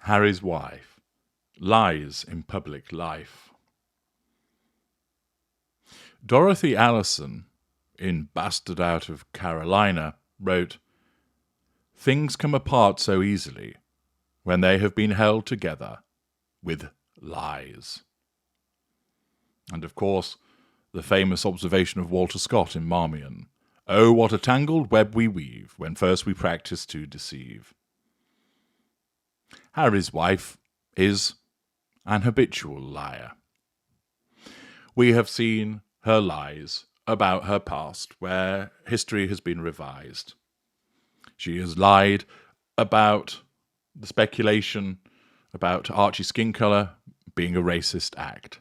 Harry's wife lies in public life. Dorothy Allison, in Bastard Out of Carolina, wrote, "Things come apart so easily when they have been held together with lies." And of course, the famous observation of Walter Scott in Marmion, "Oh, what a tangled web we weave when first we practice to deceive." Harry's wife is an habitual liar. We have seen her lies about her past, where history has been revised. She has lied about the speculation about Archie's skin colour being a racist act.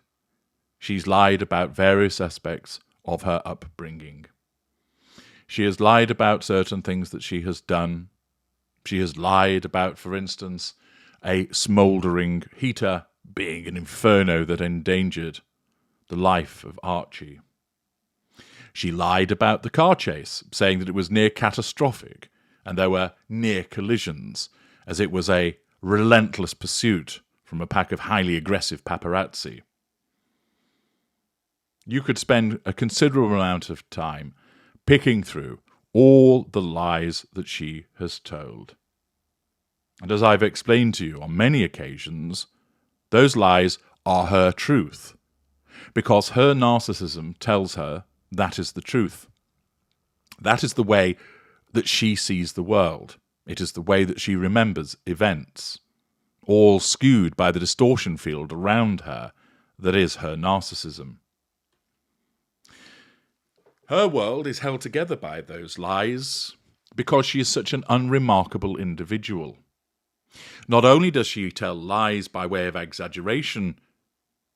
She's lied about various aspects of her upbringing. She has lied about certain things that she has done. She has lied about, for instance, a smouldering heater being an inferno that endangered the life of Archie. She lied about the car chase, saying that it was near catastrophic and there were near collisions, as it was a relentless pursuit from a pack of highly aggressive paparazzi. You could spend a considerable amount of time picking through all the lies that she has told. And as I've explained to you on many occasions, those lies are her truth, because her narcissism tells her that is the truth. That is the way that she sees the world. It is the way that she remembers events, all skewed by the distortion field around her that is her narcissism. Her world is held together by those lies because she is such an unremarkable individual. Not only does she tell lies by way of exaggeration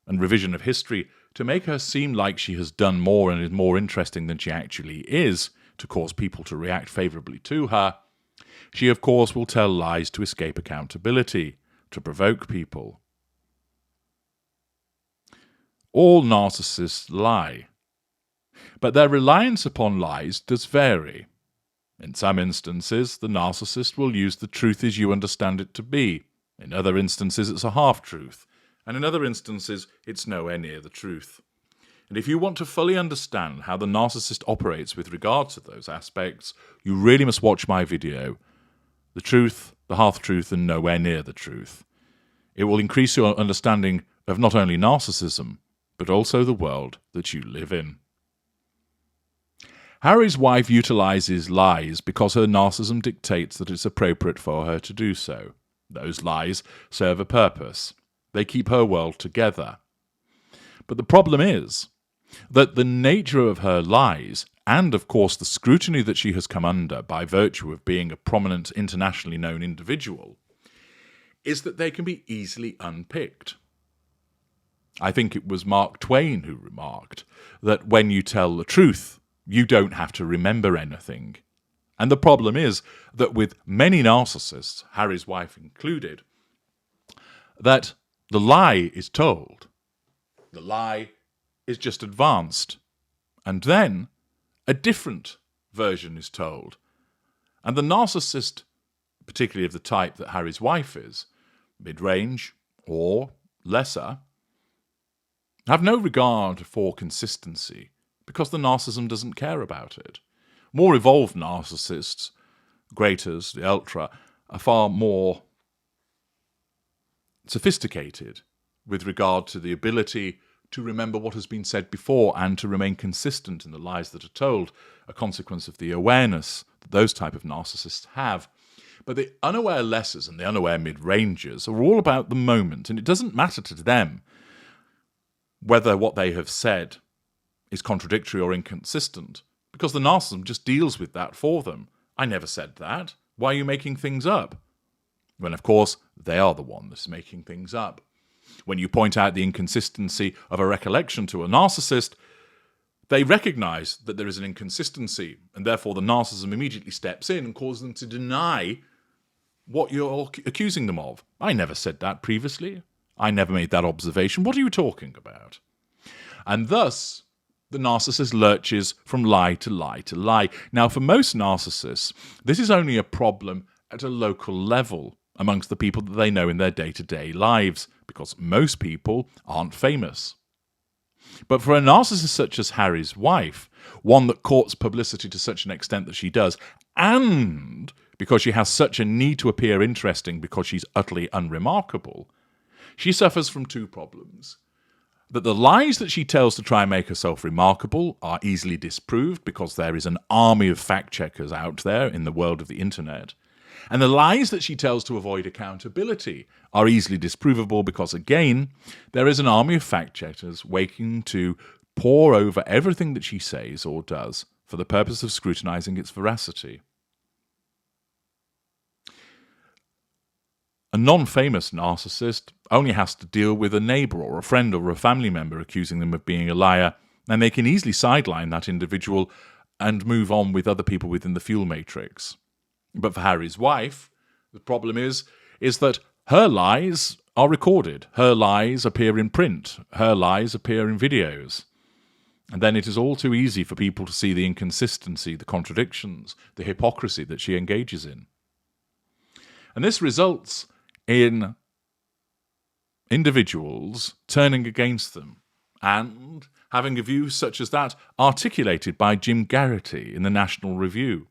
and revision of history to make her seem like she has done more and is more interesting than she actually is, to cause people to react favourably to her, she of course will tell lies to escape accountability, to provoke people. All narcissists lie, but their reliance upon lies does vary. In some instances, the narcissist will use the truth as you understand it to be. In other instances, it's a half-truth. And in other instances, it's nowhere near the truth. And if you want to fully understand how the narcissist operates with regard to those aspects, you really must watch my video, The Truth, the Half-Truth, and Nowhere Near the Truth. It will increase your understanding of not only narcissism, but also the world that you live in. Harry's wife utilizes lies because her narcissism dictates that it's appropriate for her to do so. Those lies serve a purpose. They keep her world together. But the problem is that the nature of her lies, and of course the scrutiny that she has come under by virtue of being a prominent, internationally known individual, is that they can be easily unpicked. I think it was Mark Twain who remarked that when you tell the truth, you don't have to remember anything. And the problem is that with many narcissists, Harry's wife included, that the lie is told. The lie is just advanced. And then a different version is told. And the narcissist, particularly of the type that Harry's wife is, mid-range or lesser, have no regard for consistency because the narcissism doesn't care about it. More evolved narcissists, greaters, the ultra, are far more sophisticated with regard to the ability to remember what has been said before and to remain consistent in the lies that are told, a consequence of the awareness that those type of narcissists have. But the unaware lessers and the unaware mid-rangers are all about the moment, and it doesn't matter to them whether what they have said is contradictory or inconsistent, because the narcissism just deals with that for them. I never said that. Why are you making things up? When, of course, they are the one that's making things up. When you point out the inconsistency of a recollection to a narcissist, they recognize that there is an inconsistency, and therefore the narcissism immediately steps in and causes them to deny what you're accusing them of. I never said that previously. I never made that observation. What are you talking about? And thus, the narcissist lurches from lie to lie to lie. Now, for most narcissists, this is only a problem at a local level. amongst the people that they know in their day-to-day lives, because most people aren't famous. But for a narcissist such as Harry's wife, one that courts publicity to such an extent that she does, and because she has such a need to appear interesting because she's utterly unremarkable, she suffers from two problems. That the lies that she tells to try and make herself remarkable are easily disproved because there is an army of fact-checkers out there in the world of the internet. And the lies that she tells to avoid accountability are easily disprovable because, again, there is an army of fact-checkers waiting to pore over everything that she says or does for the purpose of scrutinizing its veracity. A non-famous narcissist only has to deal with a neighbour or a friend or a family member accusing them of being a liar, and they can easily sideline that individual and move on with other people within the fuel matrix. But for Harry's wife, the problem is that her lies are recorded. Her lies appear in print. Her lies appear in videos. And then it is all too easy for people to see the inconsistency, the contradictions, the hypocrisy that she engages in. And this results in individuals turning against them and having a view such as that articulated by Jim Garrity in the National Review.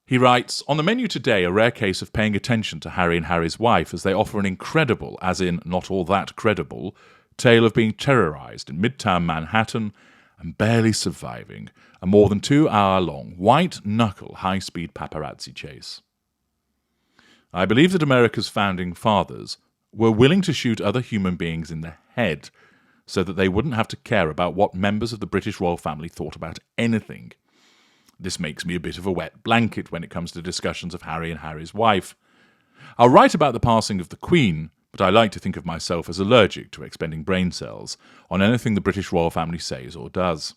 He writes, "On the menu today, a rare case of paying attention to Harry and Harry's wife as they offer an incredible, as in not all that credible, tale of being terrorised in Midtown Manhattan and barely surviving a more than 2-hour-long, white-knuckle, high-speed paparazzi chase. I believe that America's founding fathers were willing to shoot other human beings in the head so that they wouldn't have to care about what members of the British royal family thought about anything. This makes me a bit of a wet blanket when it comes to discussions of Harry and Harry's wife. I'll write about the passing of the Queen, but I like to think of myself as allergic to expending brain cells on anything the British royal family says or does.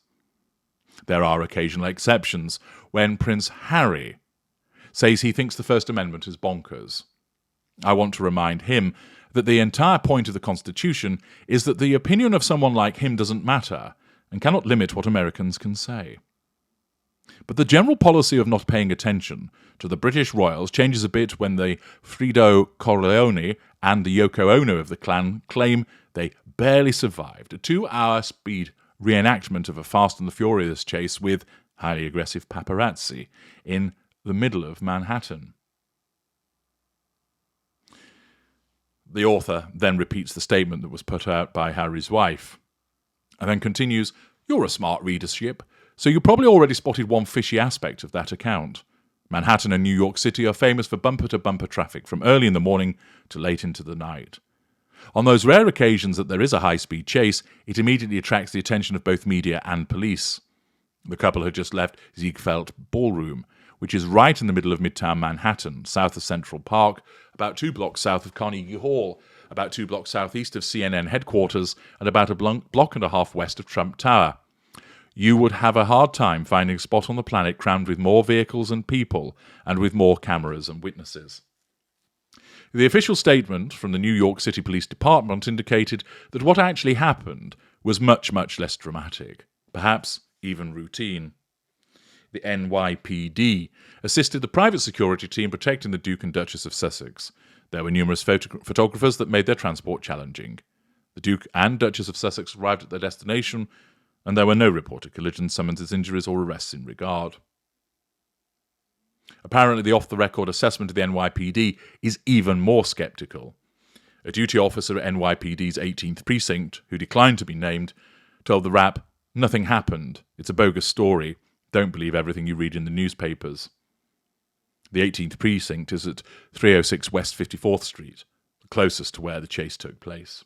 There are occasional exceptions when Prince Harry says he thinks the First Amendment is bonkers. I want to remind him that the entire point of the Constitution is that the opinion of someone like him doesn't matter and cannot limit what Americans can say. But the general policy of not paying attention to the British royals changes a bit when the Fredo Corleone and the Yoko Ono of the clan claim they barely survived a 2-hour speed reenactment of a Fast and the Furious chase with highly aggressive paparazzi in the middle of Manhattan. The author then repeats the statement that was put out by Harry's wife, and then continues, "You're a smart readership, so you probably already spotted one fishy aspect of that account. Manhattan and New York City are famous for bumper-to-bumper traffic from early in the morning to late into the night. On those rare occasions that there is a high-speed chase, it immediately attracts the attention of both media and police. The couple had just left Ziegfeld Ballroom, which is right in the middle of Midtown Manhattan, south of Central Park, about 2 blocks south of Carnegie Hall, about 2 blocks southeast of CNN headquarters, and about a block and a half west of Trump Tower. You would have a hard time finding a spot on the planet crammed with more vehicles and people, and with more cameras and witnesses." The official statement from the New York City Police Department indicated that what actually happened was much, much less dramatic, perhaps even routine. The NYPD assisted the private security team protecting the Duke and Duchess of Sussex. There were numerous photographers that made their transport challenging. The Duke and Duchess of Sussex arrived at their destination, and there were no reported collisions, summonses, injuries, or arrests in regard. Apparently, the off-the-record assessment of the NYPD is even more sceptical. A duty officer at NYPD's 18th Precinct, who declined to be named, told the Wrap, "Nothing happened. It's a bogus story. Don't believe everything you read in the newspapers." The 18th Precinct is at 306 West 54th Street, the closest to where the chase took place.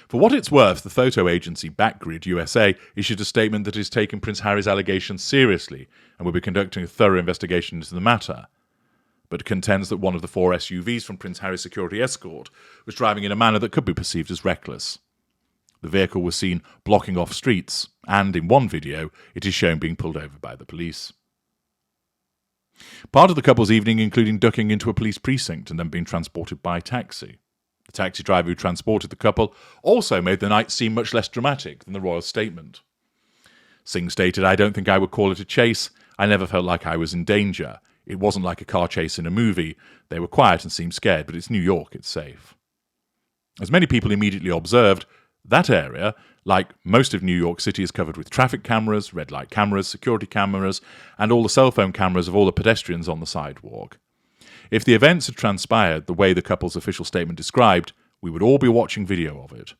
For what it's worth, the photo agency Backgrid USA issued a statement that it is taking Prince Harry's allegations seriously and will be conducting a thorough investigation into the matter, but contends that one of the 4 SUVs from Prince Harry's security escort was driving in a manner that could be perceived as reckless. The vehicle was seen blocking off streets, and in one video, it is shown being pulled over by the police. Part of the couple's evening including ducking into a police precinct and then being transported by taxi. The taxi driver who transported the couple also made the night seem much less dramatic than the royal statement. Singh stated, "I don't think I would call it a chase. I never felt like I was in danger. It wasn't like a car chase in a movie. They were quiet and seemed scared, but it's New York, it's safe. As many people immediately observed, that area, like most of New York City, is covered with traffic cameras, red light cameras, security cameras, and all the cell phone cameras of all the pedestrians on the sidewalk. If the events had transpired the way the couple's official statement described, we would all be watching video of it.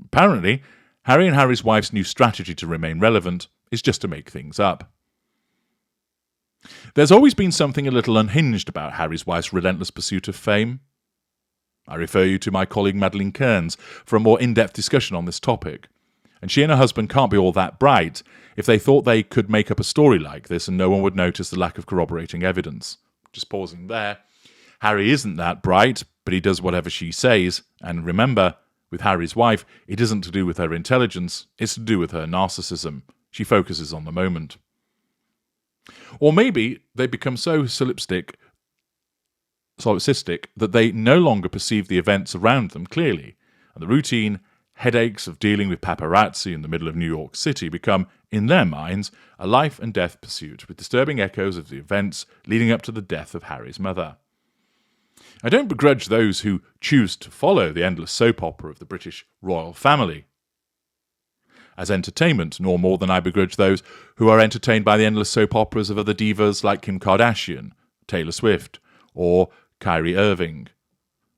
Apparently, Harry and Harry's wife's new strategy to remain relevant is just to make things up. There's always been something a little unhinged about Harry's wife's relentless pursuit of fame. I refer you to my colleague Madeleine Kearns for a more in-depth discussion on this topic. And she and her husband can't be all that bright if they thought they could make up a story like this and no one would notice the lack of corroborating evidence. Just pausing there. Harry isn't that bright, but he does whatever she says. And remember, with Harry's wife, it isn't to do with her intelligence, it's to do with her narcissism. She focuses on the moment. Or maybe they become so solipsistic that they no longer perceive the events around them clearly, and the routine headaches of dealing with paparazzi in the middle of New York City become, in their minds, a life and death pursuit with disturbing echoes of the events leading up to the death of Harry's mother. I don't begrudge those who choose to follow the endless soap opera of the British royal family as entertainment, nor more than I begrudge those who are entertained by the endless soap operas of other divas like Kim Kardashian, Taylor Swift, or Kyrie Irving.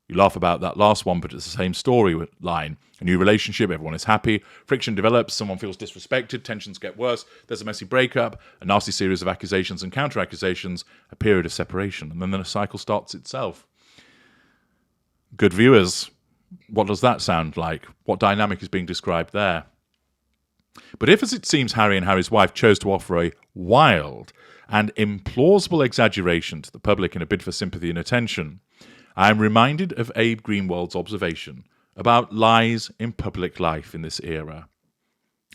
You laugh about that last one, but it's the same storyline. A new relationship, everyone is happy, friction develops, someone feels disrespected, tensions get worse, there's a messy breakup, a nasty series of accusations and counter-accusations, a period of separation, and then the cycle starts itself. Good viewers, what does that sound like? What dynamic is being described there? But if, as it seems, Harry and Harry's wife chose to offer a wild and implausible exaggeration to the public in a bid for sympathy and attention, I am reminded of Abe Greenwald's observation about lies in public life in this era.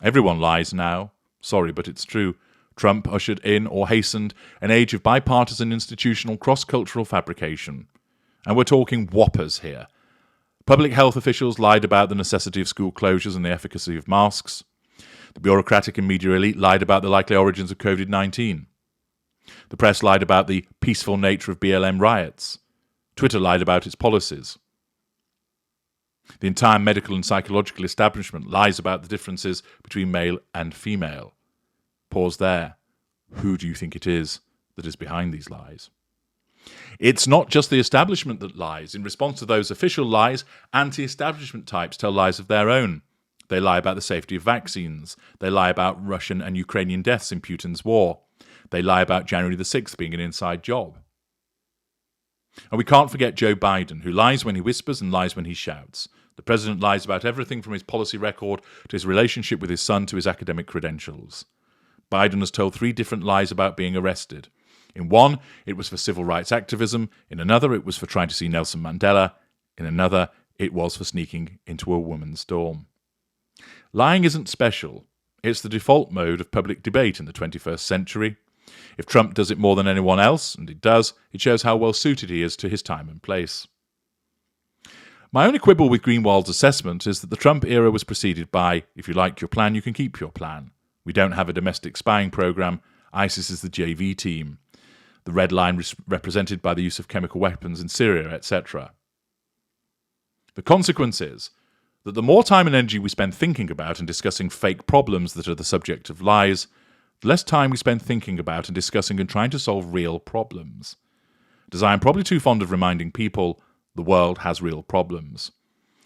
Everyone lies now. Sorry, but it's true. Trump ushered in or hastened an age of bipartisan institutional cross-cultural fabrication. And we're talking whoppers here. Public health officials lied about the necessity of school closures and the efficacy of masks. The bureaucratic and media elite lied about the likely origins of COVID-19. The press lied about the peaceful nature of BLM riots. Twitter lied about its policies. The entire medical and psychological establishment lies about the differences between male and female. Pause there. Who do you think it is that is behind these lies? It's not just the establishment that lies. In response to those official lies, anti-establishment types tell lies of their own. They lie about the safety of vaccines. They lie about Russian and Ukrainian deaths in Putin's war. They lie about January the 6th being an inside job. And we can't forget Joe Biden, who lies when he whispers and lies when he shouts. The president lies about everything from his policy record to his relationship with his son to his academic credentials. Biden has told 3 different lies about being arrested. In one, it was for civil rights activism. In another, it was for trying to see Nelson Mandela. In another, it was for sneaking into a woman's dorm. Lying isn't special. It's the default mode of public debate in the 21st century. If Trump does it more than anyone else, and he does, it shows how well suited he is to his time and place. My only quibble with Greenwald's assessment is that the Trump era was preceded by, if you like your plan, you can keep your plan. We don't have a domestic spying program. ISIS is the JV team. The red line represented by the use of chemical weapons in Syria, etc. The consequence is that the more time and energy we spend thinking about and discussing fake problems that are the subject of lies, the less time we spend thinking about and discussing and trying to solve real problems. As I am probably too fond of reminding people, the world has real problems.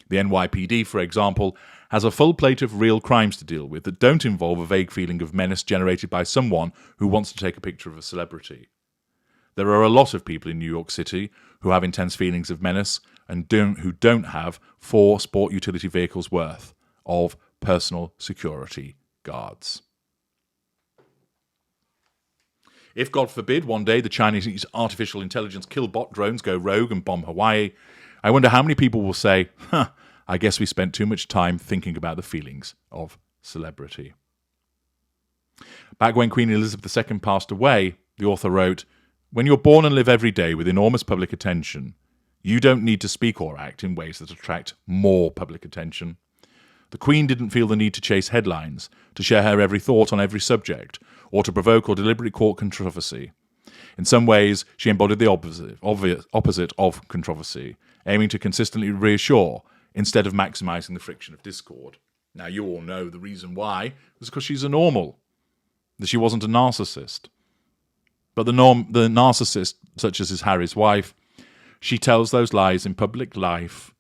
The NYPD, for example, has a full plate of real crimes to deal with that don't involve a vague feeling of menace generated by someone who wants to take a picture of a celebrity. There are a lot of people in New York City who have intense feelings of menace and who don't have 4 sport utility vehicles worth of personal security guards. If, God forbid, one day the Chinese artificial intelligence kill bot drones go rogue and bomb Hawaii, I wonder how many people will say, I guess we spent too much time thinking about the feelings of celebrity. Back when Queen Elizabeth II passed away, the author wrote, "When you're born and live every day with enormous public attention, you don't need to speak or act in ways that attract more public attention. The Queen didn't feel the need to chase headlines, to share her every thought on every subject, or to provoke or deliberately court controversy. In some ways, she embodied the opposite of controversy, aiming to consistently reassure instead of maximising the friction of discord. Now, you all know the reason why was because she's a normal, that she wasn't a narcissist. But the narcissist, such as is Harry's wife, she tells those lies in public life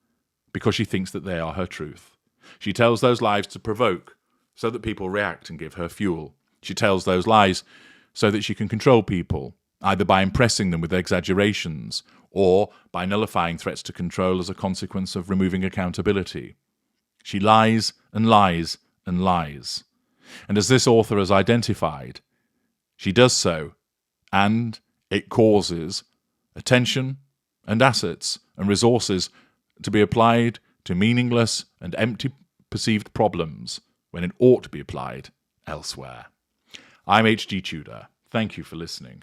because she thinks that they are her truth. She tells those lies to provoke, so that people react and give her fuel. She tells those lies so that she can control people, either by impressing them with exaggerations or by nullifying threats to control as a consequence of removing accountability. She lies and lies and lies. And as this author has identified, she does so, and it causes attention and assets and resources to be applied to meaningless and empty perceived problems when it ought to be applied elsewhere. I'm H.G. Tudor. Thank you for listening.